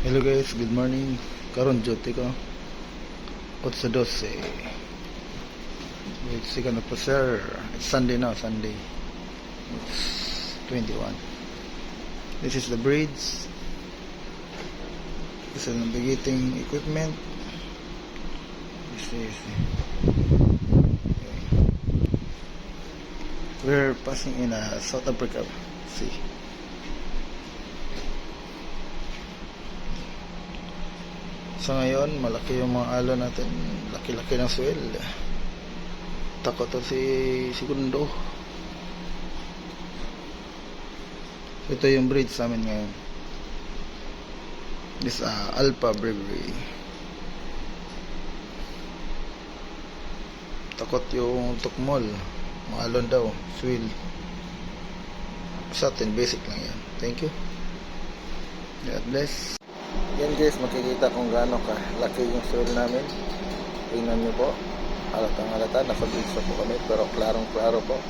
Hello guys, good morning. Karon duty ko. 8:12. It's second of sir. It's Sunday now, Sunday. It's 21. This is the bridge. This is navigating equipment. This is okay. We're passing in South Africa. See. So ngayon, malaki yung mga alon natin. Laki-laki ng swell. Takot to si Segundo. Ito yung bridge sa amin ngayon. This Alpha Brewery. Takot yung tukmol. Mga alon daw. Swell. Sa atin, basic lang yan. Thank you. God bless. Yan guys, makikita kung gaano ka laki yung swell namin. Tingnan nyo po, halatang halata, nasa bridge po kami, pero klarong klaro po.